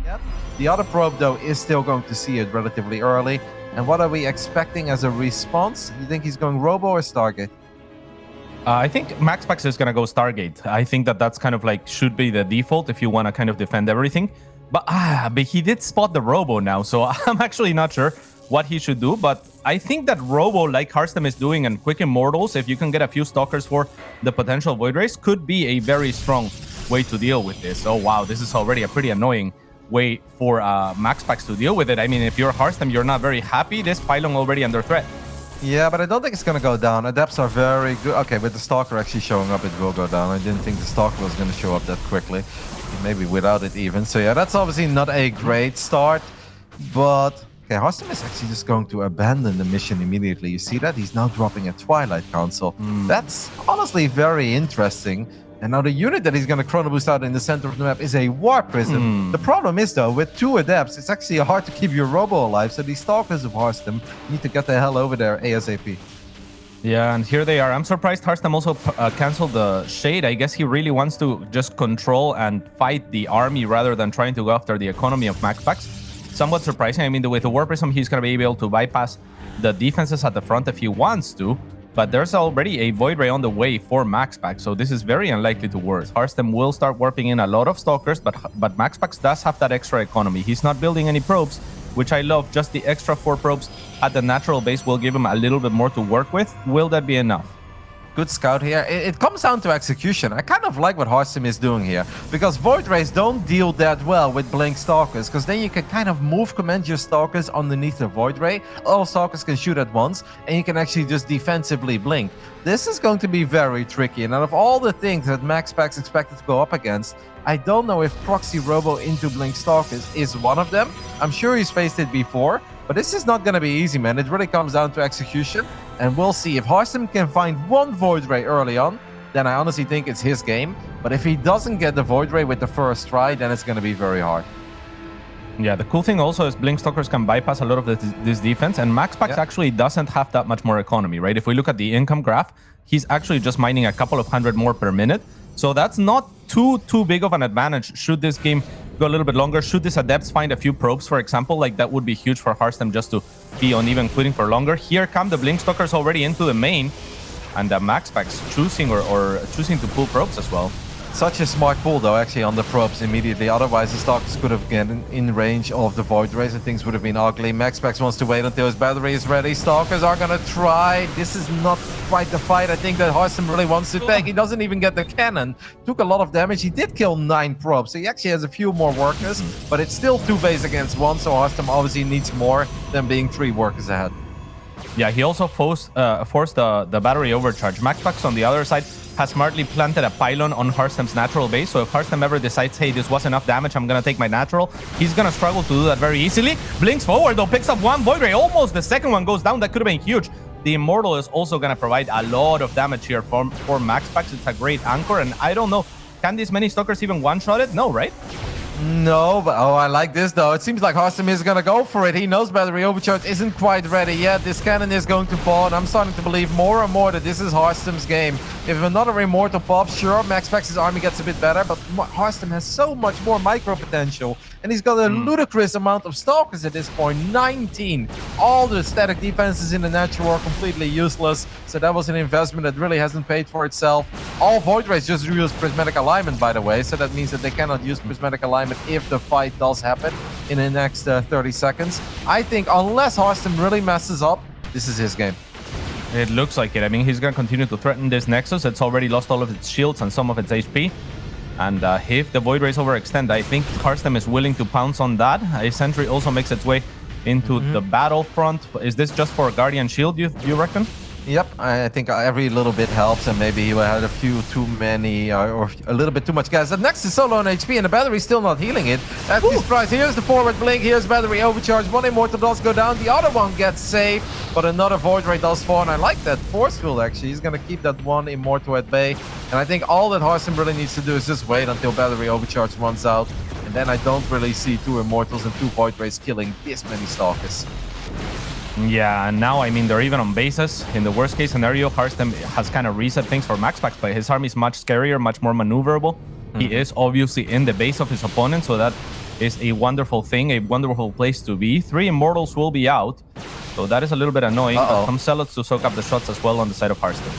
yet. The other probe, though, is still going to see it relatively early. And what are we expecting as a response? You think he's going Robo or Stargate? I think Maxpax is going to go Stargate. I think that that's kind of like should be the default if you want to kind of defend everything. But he did spot the Robo now, so I'm actually not sure what he should do. But I think that Robo, like Harstem is doing, and Quick Immortals, if you can get a few Stalkers for the potential Void Race, could be a very strong way to deal with this. Oh, wow, this is already a pretty annoying way for Maxpax to deal with it. I mean, if you're Harstem, you're not very happy. This pylon already under threat. Yeah, but I don't think it's going to go down. Adepts are very good. Okay, with the Stalker actually showing up, it will go down. I didn't think the Stalker was going to show up that quickly. Maybe without it even. So yeah, that's obviously not a great start. But okay, Harstem is actually just going to abandon the mission immediately. You see that? He's now dropping a Twilight Council. That's honestly very interesting. And now the unit that he's going to Chrono Boost out in the center of the map is a War Prism. The problem is, though, with 2 Adepts, it's actually hard to keep your Robo alive. So these Stalkers of Harstem need to get the hell over there ASAP. Yeah, and here they are. I'm surprised Harstem also canceled the Shade. I guess he really wants to just control and fight the army rather than trying to go after the economy of Maxpax. Somewhat surprising. I mean, with the War Prism, he's going to be able to bypass the defenses at the front if he wants to. But there's already a Void Ray on the way for Maxpax, so this is very unlikely to work. Harstem will start warping in a lot of Stalkers, but Maxpax does have that extra economy. He's not building any probes, which I love. Just the extra 4 probes at the natural base will give him a little bit more to work with. Will that be enough? Good scout here. It comes down to execution. I kind of like what Harstem is doing here, because Void Rays don't deal that well with Blink Stalkers, because then you can kind of move command your Stalkers underneath the Void Ray. All Stalkers can shoot at once, and you can actually just defensively blink. This is going to be very tricky, and out of all the things that Maxpax expected to go up against, I don't know if Proxy Robo into Blink Stalkers is one of them. I'm sure he's faced it before, but this is not going to be easy, man. It really comes down to execution, and we'll see. If Harstem can find 1 Void Ray early on, then I honestly think it's his game. But if he doesn't get the Void Ray with the first try, then it's going to be very hard. Yeah, the cool thing also is Blink Stalkers can bypass a lot of this defense, and Maxpax actually doesn't have that much more economy, right? If we look at the income graph, he's actually just mining a couple of hundred more per minute. So that's not too big of an advantage should this game go a little bit longer. Should this Adepts find a few probes, for example, like that would be huge for Harstem just to be on even footing for longer. Here come the Blink Stalkers already into the main, and Maxpax choosing or choosing to pull probes as well. Such a smart pull, though, actually, on the probes immediately. Otherwise, the Stalkers could have gotten in range of the Void Rays and things would have been ugly. Maxpax wants to wait until his battery is ready. Stalkers are going to try. This is not quite the fight I think that Harstem really wants to take. He doesn't even get the cannon. Took a lot of damage. He did kill 9 probes, so he actually has a few more workers, but it's still 2 base against 1, so Harstem obviously needs more than being 3 workers ahead. Yeah, he also forced the battery overcharge. Maxpax on the other side has smartly planted a pylon on Harstem's natural base, so if Harstem ever decides, hey, this was enough damage, I'm gonna take my natural, he's gonna struggle to do that very easily. Blinks forward though, picks up 1 Void Ray, almost the second one goes down. That could have been huge. The Immortal is also gonna provide a lot of damage here for Maxpax. It's a great anchor, and I don't know, can these many Stalkers even one-shot it? No, right? No, but I like this though. It seems like Harstem is gonna go for it. He knows battery overcharge isn't quite ready yet. This cannon is going to fall, and I'm starting to believe more and more that this is Harstem's game. If another Immortal pops, sure, Maxpax's army gets a bit better, but Harstem has so much more micro potential, and he's got a ludicrous amount of Stalkers at this point, 19. All the static defenses in the natural are completely useless, so that was an investment that really hasn't paid for itself. All Void Rays just use Prismatic Alignment, by the way, so that means that they cannot use Prismatic Alignment if the fight does happen in the next 30 seconds. I think unless Harstem really messes up, this is his game. It looks like it. I mean, he's going to continue to threaten this Nexus. It's already lost all of its shields and some of its HP. And if the Void Rays overextend, I think Harstem is willing to pounce on that. A Sentry also makes its way into the battlefront. Is this just for Guardian Shield, you reckon? Yep, I think every little bit helps, and maybe he had a few too many or a little bit too much gas. Up next is solo on HP, and the battery's still not healing it. At this price, here's the forward blink, here's battery overcharge. 1 Immortal does go down, the other one gets saved, but another Void Ray does fall, and I like that force field actually. He's going to keep that 1 Immortal at bay, and I think all that Harstem really needs to do is just wait until battery overcharge runs out, and then I don't really see 2 Immortals and 2 Void Rays killing this many Stalkers. Yeah, and now, I mean, they're even on bases. In the worst case scenario, Harstem has kind of reset things for Maxpax, but his army is much scarier, much more maneuverable. He is obviously in the base of his opponent, so that is a wonderful thing, a wonderful place to be. 3 Immortals will be out, so that is a little bit annoying. But some Zealots to soak up the shots as well on the side of Harstem.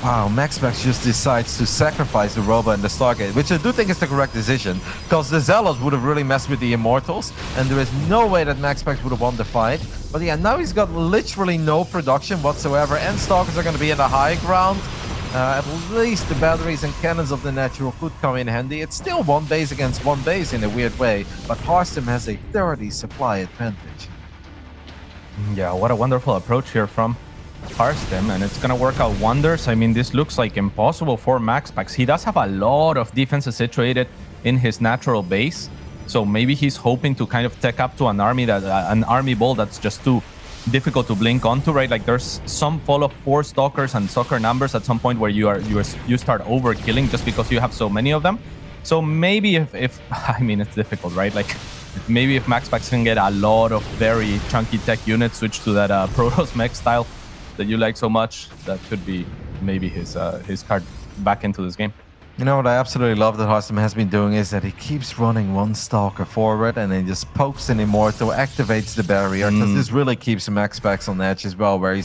Wow, Maxpax just decides to sacrifice the Robo and the Stargate, which I do think is the correct decision, because the Zealots would have really messed with the Immortals, and there is no way that Maxpax would have won the fight. But yeah, now he's got literally no production whatsoever, and Stalkers are going to be in the high ground. At least the batteries and cannons of the Natural could come in handy. It's still one base against one base in a weird way, but Harstem has a 30 supply advantage. Yeah, what a wonderful approach here from Harstem, and it's gonna work out wonders. I mean, this looks like impossible for Maxpax. He does have a lot of defenses situated in his natural base, so maybe he's hoping to kind of tech up to an army ball that's just too difficult to blink onto, right? Like there's some fall of 4 Stalkers and Stalker numbers at some point where you start overkilling just because you have so many of them. So maybe if I mean, it's difficult, right? Like maybe if Maxpax can get a lot of very chunky tech units switched to that Protoss mech style that you like so much, that could be maybe his card back into this game. You know what I absolutely love that Harstem has been doing is that he keeps running one Stalker forward and then just pokes an Immortal, activates the barrier, because this really keeps Maxpax on edge as well, where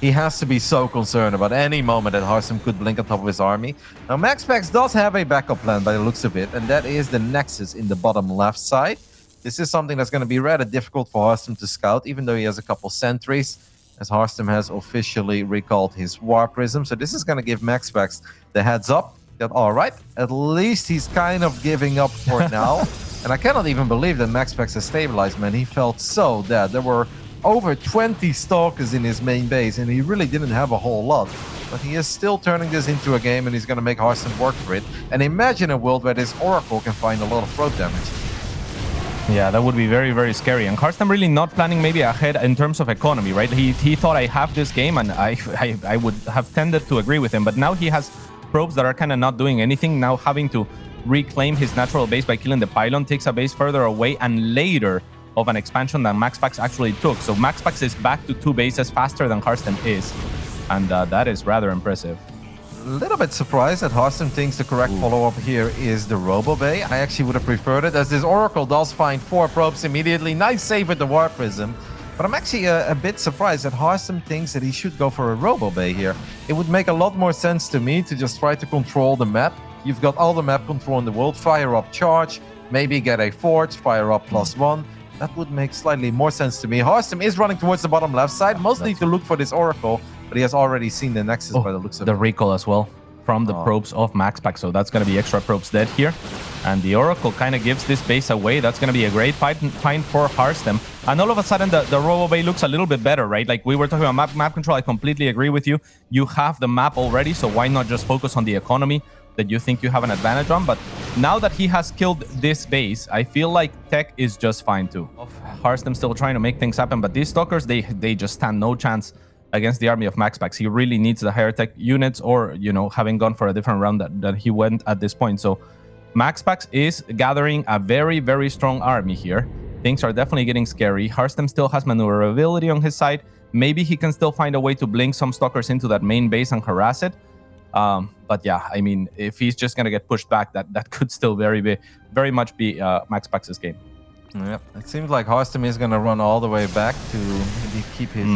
he has to be so concerned about any moment that Harstem could blink on top of his army. Now Maxpax does have a backup plan by the looks of it, and that is the Nexus in the bottom left side. This is something that's going to be rather difficult for Harstem to scout, even though he has a couple sentries, as Harstem has officially recalled his War Prism. So this is going to give Maxpax the heads up that, all right, at least he's kind of giving up for now. And I cannot even believe that Maxpax has stabilized, man. He felt so dead. There were over 20 Stalkers in his main base, and he really didn't have a whole lot. But he is still turning this into a game, and he's going to make Harstem work for it. And imagine a world where this Oracle can find a lot of throat damage. Yeah, that would be very, very scary. And Harstem really not planning maybe ahead in terms of economy, right? He thought, I have this game, and I would have tended to agree with him. But now he has probes that are kind of not doing anything. Now having to reclaim his natural base by killing the pylon takes a base further away and later of an expansion than Maxpax actually took. So Maxpax is back to 2 bases faster than Harstem is. And that is rather impressive. A little bit surprised that Harstem thinks the correct follow-up here is the Robo Bay. I actually would have preferred it, as this Oracle does find 4 probes immediately. Nice save with the War Prism. But I'm actually a bit surprised that Harstem thinks that he should go for a Robo Bay here. It would make a lot more sense to me to just try to control the map. You've got all the map control in the world. Fire up charge, maybe get a forge, fire up +1. That would make slightly more sense to me. Harstem is running towards the bottom left side, mostly to look for this Oracle, but he has already seen the Nexus by the looks of it. The recall as well from the probes of Maxpax, so that's going to be extra probes dead here. And the Oracle kind of gives this base away. That's going to be a great find for Harstem. And all of a sudden, the Robo Bay looks a little bit better, right? Like we were talking about map control, I completely agree with you. You have the map already, so why not just focus on the economy that you think you have an advantage on? But now that he has killed this base, I feel like tech is just fine too. Harstem still trying to make things happen, but these Stalkers, they just stand no chance against the army of Maxpax. He really needs the higher tech units, or, you know, having gone for a different round that he went at this point. So Maxpax is gathering a very, very strong army here. Things are definitely getting scary. Harstem still has maneuverability on his side. Maybe he can still find a way to blink some Stalkers into that main base and harass it. But yeah, I mean, if he's just going to get pushed back, that could still very much be Maxpax's game. Yep, it seems like Harstem is going to run all the way back to maybe keep his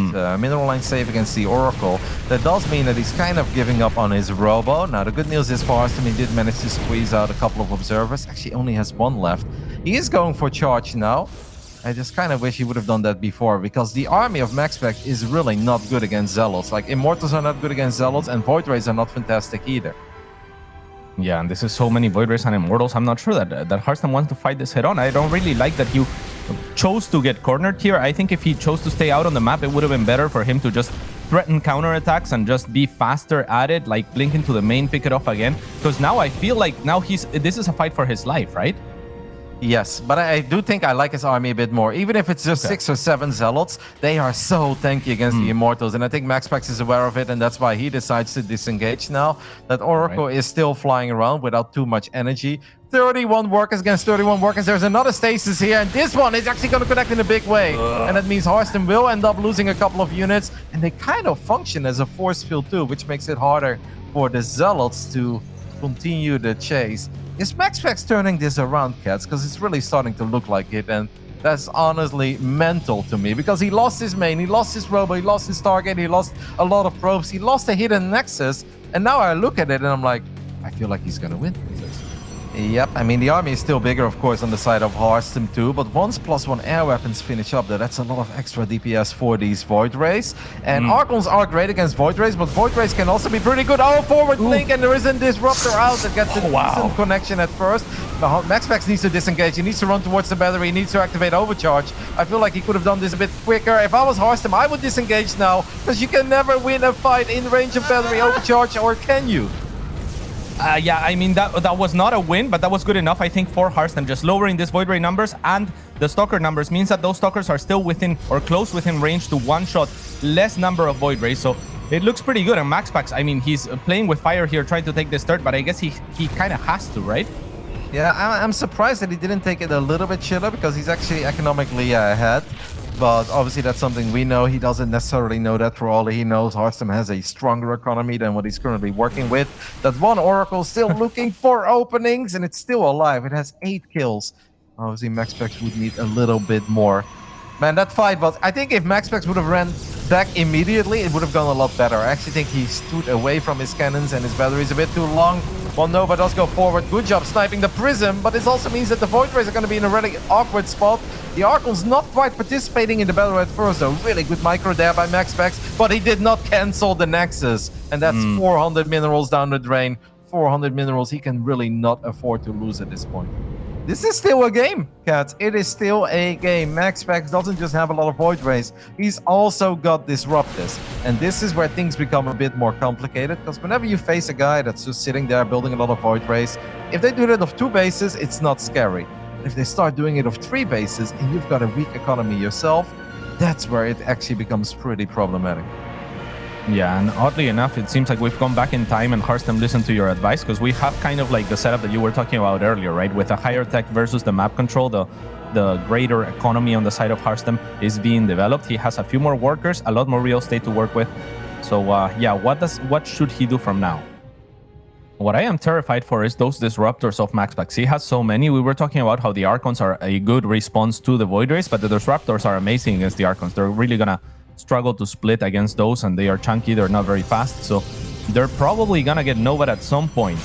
mineral line safe against the Oracle. That does mean that he's kind of giving up on his Robo. Now, the good news is for Harstem, he did manage to squeeze out a couple of observers. Actually, only has 1 left. He is going for charge now. I just kind of wish he would have done that before, because the army of Maxpax is really not good against Zealots. Like, Immortals are not good against Zealots, and Void Rays are not fantastic either. Yeah, and this is so many Void Rays and Immortals. I'm not sure that Harstem wants to fight this head on. I don't really like that he chose to get cornered here. I think if he chose to stay out on the map, it would have been better for him to just threaten counterattacks and just be faster at it, like blink into the main, pick it off again. Because now I feel like now this is a fight for his life, right? Yes, but I do think I like his army a bit more. Even if it's just 6 or 7 Zealots, they are so tanky against the Immortals. And I think Maxpax is aware of it, and that's why he decides to disengage now. That Oracle is still flying around without too much energy. 31 workers against 31 workers. There's another stasis here, and this one is actually going to connect in a big way. And that means Harstem will end up losing a couple of units, and they kind of function as a force field too, which makes it harder for the Zealots to continue the chase. Is Maxpax turning this around, Cats? Because it's really starting to look like it, and that's honestly mental to me, because he lost his main, he lost his robo, he lost his target, he lost a lot of probes, he lost a hidden nexus, and now I look at it and I'm like, I feel like he's gonna win. Yep, I mean, the army is still bigger, of course, on the side of Harstem too, but once +1 air weapons finish up, that's a lot of extra DPS for these Void Rays. And Archons are great against Void Rays, but Void Rays can also be pretty good. Oh, forward blink, and there is a Disruptor out that gets a decent connection at first. But Maxpax needs to disengage, he needs to run towards the battery, he needs to activate Overcharge. I feel like he could have done this a bit quicker. If I was Harstem, I would disengage now, because you can never win a fight in range of battery Overcharge, or can you? Yeah, I mean, that was not a win, but that was good enough, I think, for Harstem. Just lowering this Void Ray numbers and the Stalker numbers means that those Stalkers are still within or close within range to one-shot less number of Void Rays. So it looks pretty good. And Maxpax, I mean, he's playing with fire here, trying to take this third, but I guess he kind of has to, right? Yeah, I'm surprised that he didn't take it a little bit chiller, because he's actually economically ahead. But obviously that's something we know. He doesn't necessarily know that. For all he knows, Harstem has a stronger economy than what he's currently working with. That one Oracle still looking for openings, and it's still alive. It has 8 kills. Obviously Maxpax would need a little bit more. Man, that fight was... I think if Maxpax would have ran back immediately, it would have gone a lot better. I actually think he stood away from his cannons and his batteries a bit too long. Well, Nova does go forward. Good job sniping the Prism, but this also means that the Void Rays are going to be in a really awkward spot. The Archon's not quite participating in the battle at first, though. Really good micro there by Maxpax, but he did not cancel the Nexus. And that's 400 minerals down the drain. 400 minerals he can really not afford to lose at this point. This is still a game, Cats. It is still a game. Maxpax doesn't just have a lot of Void Rays. He's also got Disruptors. And this is where things become a bit more complicated, because whenever you face a guy that's just sitting there building a lot of Void Rays, if they do that of 2 bases, it's not scary. But if they start doing it of 3 bases and you've got a weak economy yourself, that's where it actually becomes pretty problematic. Yeah, and oddly enough, it seems like we've gone back in time and Harstem listened to your advice, because we have kind of like the setup that you were talking about earlier, right? With a higher tech versus the map control, the greater economy on the side of Harstem is being developed. He has a few more workers, a lot more real estate to work with. So yeah, what should he do from now? What I am terrified for is those Disruptors of Maxpax. He has so many. We were talking about how the Archons are a good response to the Void Rays, but the Disruptors are amazing against the Archons. They're really gonna struggle to split against those, and they are chunky, they're not very fast, so they're probably gonna get Nova at some point.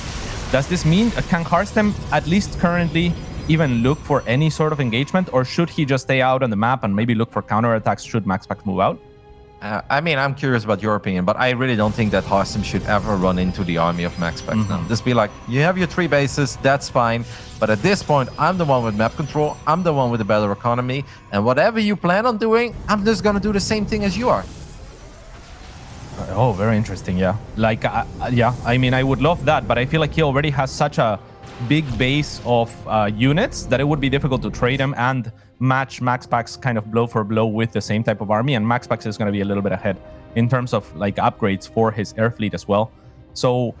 Does this mean, can Harstem at least currently even look for any sort of engagement, or should he just stay out on the map and maybe look for counterattacks should Maxpax move out? I mean, I'm curious about your opinion, but I really don't think that Harstem should ever run into the army of Maxpax now. Just be like, you have your 3 bases, that's fine. But at this point, I'm the one with map control, I'm the one with the better economy, and whatever you plan on doing, I'm just gonna do the same thing as you are. Oh, very interesting, yeah. Like, yeah, I mean, I would love that, but I feel like he already has such a big base of units that it would be difficult to trade him and match Maxpax kind of blow for blow with the same type of army, and Maxpax is going to be a little bit ahead in terms of like upgrades for his air fleet as well. So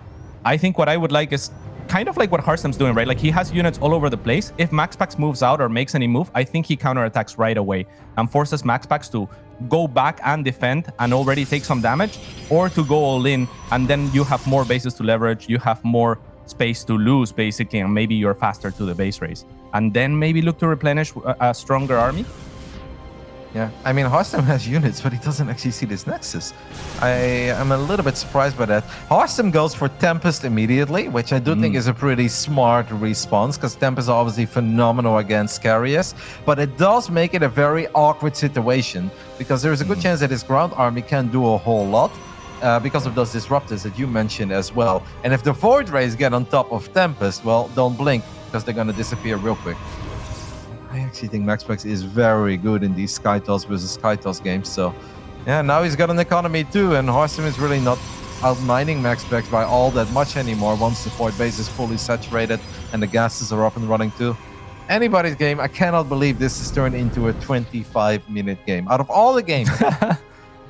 I think what I would like is kind of like what Harstem's doing, right? Like, he has units all over the place. If Maxpax moves out or makes any move, I think he counterattacks right away and forces Maxpax to go back and defend and already take some damage, or to go all in, and then you have more bases to leverage, you have more space to lose, basically, and maybe you're faster to the base race. And then maybe look to replenish a stronger army. Yeah, I mean, Harstem has units, but he doesn't actually see this Nexus. I am a little bit surprised by that. Harstem goes for Tempest immediately, which I do think is a pretty smart response, because Tempest are obviously phenomenal against Scarius, but it does make it a very awkward situation, because there is a good chance that his ground army can't do a whole lot, because of those Disruptors that you mentioned as well. And if the Void Rays get on top of Tempest, well, don't blink, because they're going to disappear real quick. I actually think Maxpax is very good in these Skytoss versus Skytoss games. So, yeah, now he's got an economy too, and Harstem is really not outmining Maxpax by all that much anymore once the Void base is fully saturated and the gases are up and running too. Anybody's game. I cannot believe this has turned into a 25-minute game. Out of all the games,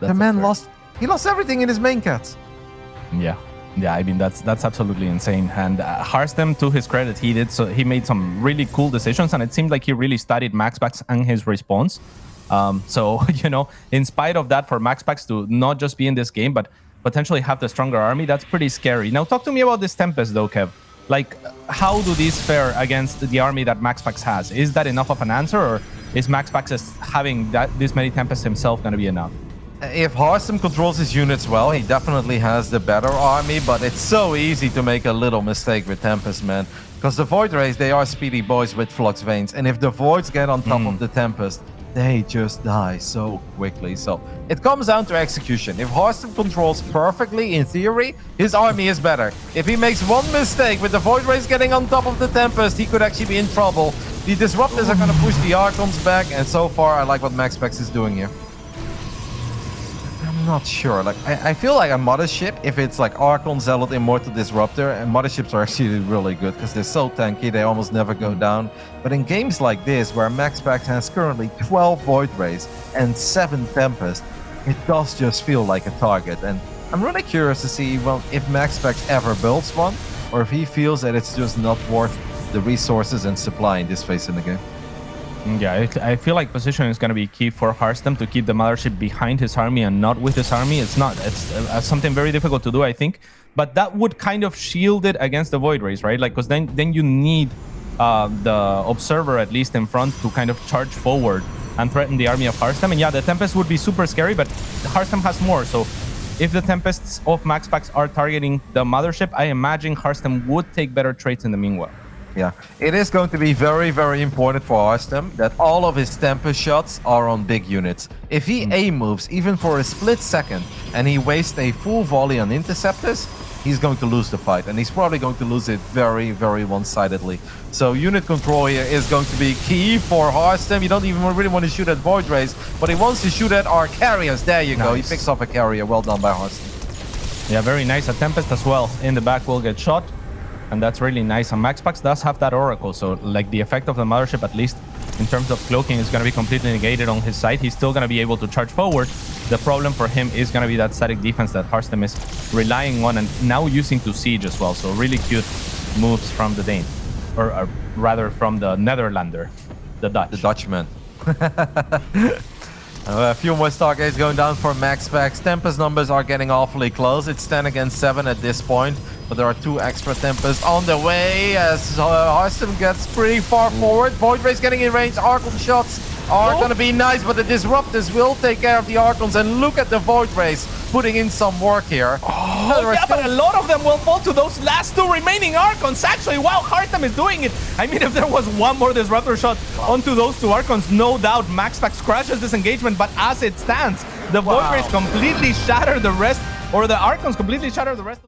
the man lost. He lost everything in his main, Cats. Yeah, I mean, that's absolutely insane. And Harstem, to his credit, he made some really cool decisions, and it seemed like he really studied Maxpax and his response. So, you know, in spite of that, for Maxpax to not just be in this game, but potentially have the stronger army, that's pretty scary. Now, talk to me about this Tempest, though, Kev. Like, how do these fare against the army that Maxpax has? Is that enough of an answer, or is Maxpax just having this many Tempests himself going to be enough? If Harstem controls his units well, he definitely has the better army, but it's so easy to make a little mistake with Tempest, man. Because the Void Rays, they are speedy boys with Flux Veins, and if the Voids get on top of the Tempest, they just die so quickly. So it comes down to execution. If Harstem controls perfectly, in theory, his army is better. If he makes one mistake with the Void Rays getting on top of the Tempest, he could actually be in trouble. The Disruptors are going to push the Archons back, and so far, I like what Maxpax is doing here. I'm not sure. Like, I feel like a Mothership, if it's like Archon, Zealot, Immortal, Disruptor, and Motherships are actually really good because they're so tanky, they almost never go down. But in games like this, where Maxpax has currently 12 Void Rays and 7 Tempest, it does just feel like a target. And I'm really curious to see, well, if Maxpax ever builds one, or if he feels that it's just not worth the resources and supply in this phase in the game. Yeah, I feel like positioning is going to be key for Harstem to keep the Mothership behind his army and not with his army. It's something very difficult to do, I think. But that would kind of shield it against the Void Rays, right? Like, because then you need the Observer at least in front to kind of charge forward and threaten the army of Harstem. And yeah, the Tempest would be super scary, but Harstem has more. So if the Tempests of Maxpax are targeting the Mothership, I imagine Harstem would take better traits in the meanwhile. Yeah, it is going to be very, very important for Harstem that all of his Tempest shots are on big units. If he A moves, even for a split second, and he wastes a full volley on interceptors, he's going to lose the fight, and he's probably going to lose it very, very one-sidedly. So unit control here is going to be key for Harstem. You don't even really want to shoot at Void Rays, but he wants to shoot at our carriers. There you go. He picks off a carrier. Well done by Harstem. Yeah, very nice. A Tempest as well in the back will get shot. And that's really nice. And Maxpax does have that Oracle, so like the effect of the Mothership, at least in terms of cloaking, is going to be completely negated on his side. He's still going to be able to charge forward. The problem for him is going to be that static defense that Harstem is relying on and now using to siege as well. So really cute moves from the Dane, or rather from the Netherlander, the Dutch. The Dutchman. A few more Stargates going down for Maxpax. Tempest numbers are getting awfully close. It's 10 against 7 at this point. But there are 2 extra Tempests on the way as Harstem gets pretty far forward. Void Rays getting in range. Archon shots are going to be nice, but the Disruptors will take care of the Archons. And look at the Void Rays putting in some work here. Oh, yeah, but a lot of them will fall to those last 2 remaining Archons. Actually, wow, Harstem is doing it. I mean, if there was one more Disruptor shot onto those 2 Archons, no doubt Maxpax crashes this engagement. But as it stands, the Void Rays completely shatter the rest, or the Archons completely shatter the rest.